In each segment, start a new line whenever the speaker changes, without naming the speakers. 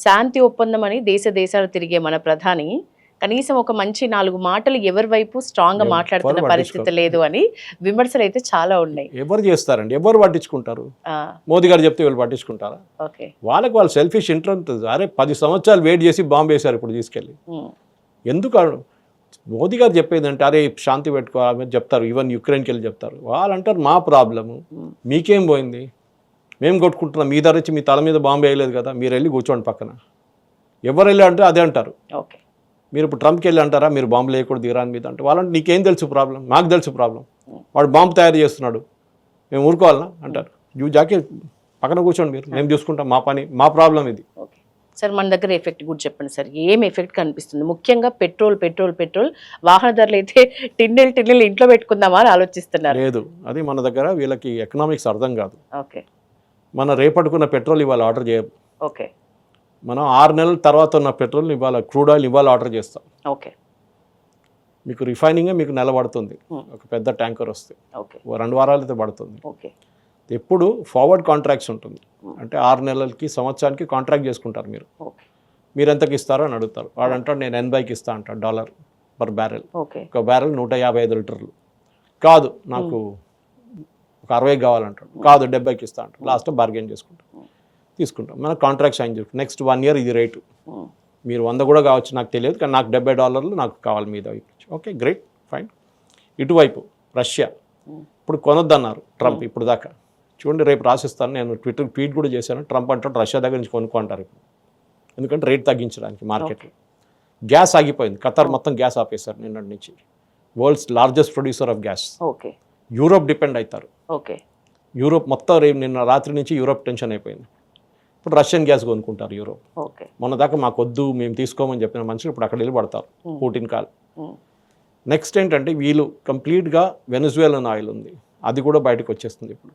శాంతి ఒప్పందం అని దేశాలు తిరిగే మన ప్రధాని కనీసం ఒక మంచి 4 మాటలు ఎవరి వైపు స్ట్రాంగ్ గా మాట్లాడుతున్న పరిస్థితి లేదు అని విమర్శలు అయితే చాలా ఉన్నాయి.
ఎవరు చేస్తారండి, ఎవరు పట్టించుకుంటారు? మోదీ గారు చెప్తే వీళ్ళు పట్టించుకుంటారా? వాళ్ళకి వాళ్ళు సెల్ఫిష్ ఇంట్రెస్ట్. అరే 10 సంవత్సరాలు వెయిట్ చేసి బాంబు వేశారు, ఇప్పుడు తీసుకెళ్ళి ఎందుకు? మోదీ గారు చెప్పేదంటే అరే శాంతి పెట్టుకోవాలని చెప్తారు, ఈవెన్ యుక్రెయిన్కి వెళ్ళి చెప్తారు. వాళ్ళు అంటారు మా ప్రాబ్లము మీకేం పోయింది, మేము కొట్టుకుంటున్నాం, మీ ధర వచ్చి మీ తల మీద బాంబు వేయలేదు కదా, మీరు వెళ్ళి కూర్చోండి పక్కన. ఎవరు వెళ్ళి అంటే అదే అంటారు. మీరు ఇప్పుడు ట్రంప్కి వెళ్ళి అంటారా మీరు బాంబు లేకూడదు ఇరాన్ మీద అంటే, వాళ్ళంటే నీకేం తెలుసు ప్రాబ్లం, మాకు తెలుసు ప్రాబ్లం, వాడు బాంబు తయారు చేస్తున్నాడు మేము ఊరుకోవాలనా అంటారు. జాకే పక్కన కూర్చోండి, మీరు మేము చూసుకుంటాం, మా పని, మా ప్రాబ్లం ఇది.
సార్ మన దగ్గర ఎఫెక్ట్ కూడా చెప్పండి సార్, ఏం ఎఫెక్ట్ కనిపిస్తుంది? ముఖ్యంగా పెట్రోల్ వాహన ధరలు అయితే టిన్నెలు ఇంట్లో పెట్టుకుందామా అని ఆలోచిస్తున్నారు.
లేదు, అది మన దగ్గర వీళ్ళకి ఎకనామిక్స్ అర్థం కాదు. మన రేపట్టుకున్న పెట్రోల్ ఇవాళ ఆర్డర్ చేయము. మనం 6 నెలల తర్వాత ఉన్న పెట్రోల్ ఇవాళ క్రూడ్ ఆయిల్ ఇవాళ ఆర్డర్ చేస్తాం. మీకు రిఫైనింగే మీకు నెల పడుతుంది, ఒక పెద్ద ట్యాంకర్ వస్తే 2 వారాలు అయితే పడుతుంది. ఎప్పుడు ఫార్వర్డ్ కాంట్రాక్ట్స్ ఉంటుంది, అంటే 6 నెలలకి సంవత్సరానికి కాంట్రాక్ట్ చేసుకుంటారు. మీరు ఎంతకి ఇస్తారో అని అడుగుతారు. వాడు అంటాడు నేను 80కి ఇస్తా అంటాడు $1 పర్ బ్యారెల్. ఒక బ్యారెల్ 155 లీటర్లు. కాదు నాకు ఒక 60కి కావాలంటాడు. కాదు 70కి ఇస్తా అంటాడు. లాస్ట్ బార్గెన్ చేసుకుంటాం, తీసుకుంటాం. మన కాంట్రాక్ట్ సైన్ చేసుకుంటాం. నెక్స్ట్ 1 ఇయర్ ఇది రేటు. మీరు 100 కూడా కావచ్చు, నాకు తెలియదు, కానీ నాకు $70 నాకు కావాలి మీద. Okay great fine. ఇటువైపు రష్యా ఇప్పుడు కొనొద్దన్నారు ట్రంప్ ఇప్పుడు దాకా. చూడండి రేపు రాసిస్తాను, నేను ట్వీట్ కూడా చేశాను. ట్రంప్ అంటాడు రష్యా దగ్గర నుంచి కొనుక్కుంటారు ఇప్పుడు, ఎందుకంటే రేట్ తగ్గించడానికి మార్కెట్లో. గ్యాస్ ఆగిపోయింది, ఖతర్ మొత్తం గ్యాస్ ఆపేశారు నిన్నటి నుంచి. World's largest producer of gas. Europe depend అవుతారు. యూరోప్ మొత్తం రేపు నిన్న రాత్రి నుంచి యూరోప్ టెన్షన్ అయిపోయింది. ఇప్పుడు రష్యన్ గ్యాస్ కొనుక్కుంటారు యూరోప్. మొన్న దాకా మాకు వద్దు మేము తీసుకోమని చెప్పిన మనుషులు ఇప్పుడు అక్కడ వెళ్ళి పడతారు పుటిన్ కాల్. నెక్స్ట్ ఏంటంటే వీళ్ళు కంప్లీట్గా వెనజువేలన్ ఆయిల్ ఉంది, అది కూడా బయటకు వచ్చేస్తుంది ఇప్పుడు.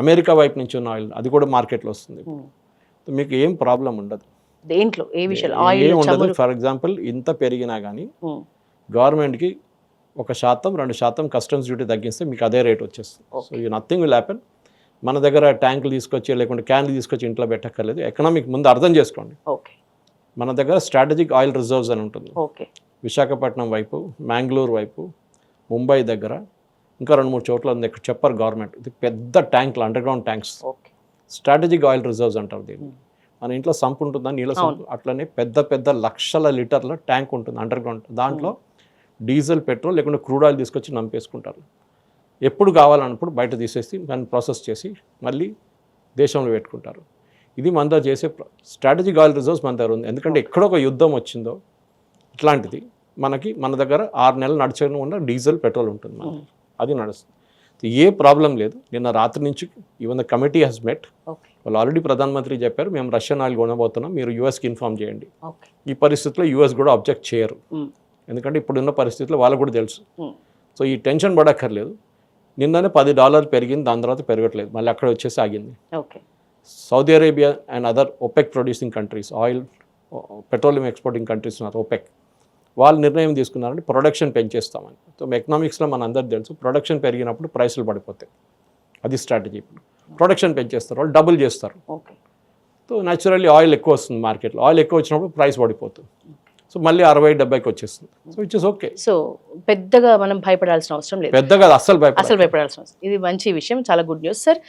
అమెరికా వైపు నుంచి ఉన్న ఆయిల్ అది కూడా మార్కెట్లో వస్తుంది. మీకు ఏం ప్రాబ్లం ఉండదు
దేంట్లో, ఏ
ఉండదు. ఫర్ ఎగ్జాంపుల్ ఇంత పెరిగినా కానీ గవర్నమెంట్కి 1% 2% కస్టమ్స్ డ్యూటీ తగ్గిస్తే మీకు అదే రేట్ వచ్చేస్తుంది. So you nothing will happen. మన దగ్గర ట్యాంకులు తీసుకొచ్చి లేకుంటే క్యాన్లు తీసుకొచ్చి ఇంట్లో పెట్టక్కర్లేదు. ఎకనామిక్ ముందు అర్థం చేసుకోండి. మన దగ్గర స్ట్రాటజిక్ ఆయిల్ రిజర్వ్స్ అని ఉంటుంది. విశాఖపట్నం వైపు, మ్యాంగ్లూరు వైపు, ముంబై దగ్గర, ఇంకా 2-3 చోట్ల ఉంది. ఇక్కడ చెప్పారు గవర్నమెంట్. ఇది పెద్ద ట్యాంకులు, underground tanks, strategic oil reserves అంటారు దీన్ని. మన ఇంట్లో సంప్ ఉంటుందా, నీళ్ళ సంపు, అట్లనే పెద్ద లక్షల లీటర్ల ట్యాంక్ ఉంటుంది అండర్గ్రౌండ్. దాంట్లో డీజిల్, పెట్రోల్ లేకుంటే క్రూడ్ ఆయిల్ తీసుకొచ్చి నంపేసుకుంటారు. ఎప్పుడు కావాలన్నప్పుడు బయట తీసేసి దాన్ని ప్రాసెస్ చేసి మళ్ళీ దేశంలో పెట్టుకుంటారు. ఇది మన దగ్గర చేసే స్ట్రాటజిక్ ఆయిల్ రిజర్వ్స్ మన దగ్గర ఉంది. ఎందుకంటే ఎక్కడో ఒక యుద్ధం వచ్చిందో ఇట్లాంటిది మన దగ్గర 6 నెలలు నడిచని ఉన్న డీజిల్, పెట్రోల్ ఉంటుంది, అది నడుస్తుంది. ఏ ప్రాబ్లం లేదు. నిన్న రాత్రి నుంచి ఈవెన్ ద కమిటీ హెస్ మెట్. వాళ్ళు ఆల్రెడీ ప్రధానమంత్రి చెప్పారు మేము రష్యన్ ఆయిల్ కొనబోతున్నాం, మీరు యూఎస్కి ఇన్ఫార్మ్ చేయండి. ఈ పరిస్థితిలో యూఎస్ కూడా అబ్జెక్ట్ చేయరు, ఎందుకంటే ఇప్పుడున్న పరిస్థితుల్లో వాళ్ళకు కూడా తెలుసు. సో ఈ టెన్షన్ పడక్కర్లేదు. నిన్ననే $10 పెరిగింది, దాని తర్వాత పెరగట్లేదు, మళ్ళీ అక్కడ వచ్చేసి ఆగింది. Saudi Arabia and other OPEC producing countries, oil petroleum exporting countries ఉన్నారు OPEC, వాళ్ళు నిర్ణయం తీసుకున్నారంటే ప్రొడక్షన్ పెంచేస్తామని. సో ఎకనామిక్స్లో మన అందరికి తెలుసు, ప్రొడక్షన్ పెరిగినప్పుడు ప్రైసులు పడిపోతాయి. అది స్ట్రాటజీ. ఇప్పుడు ప్రొడక్షన్ పెంచేస్తారు, వాళ్ళు డబుల్ చేస్తారు. సో న్యాచురల్లీ ఆయిల్ ఎక్కువ వస్తుంది మార్కెట్లో. ఆయిల్ ఎక్కువ వచ్చినప్పుడు ప్రైస్ పడిపోతుంది. సో మళ్ళీ 60-70కి వచ్చేస్తుంది. So it is okay.
So పెద్దగా మనం భయపడాల్సిన అవసరం లేదు.
పెద్దగా అస్సలు భయపడాల్సిన అవసరం.
ఇది మంచి విషయం, చాలా గుడ్ న్యూస్ సార్.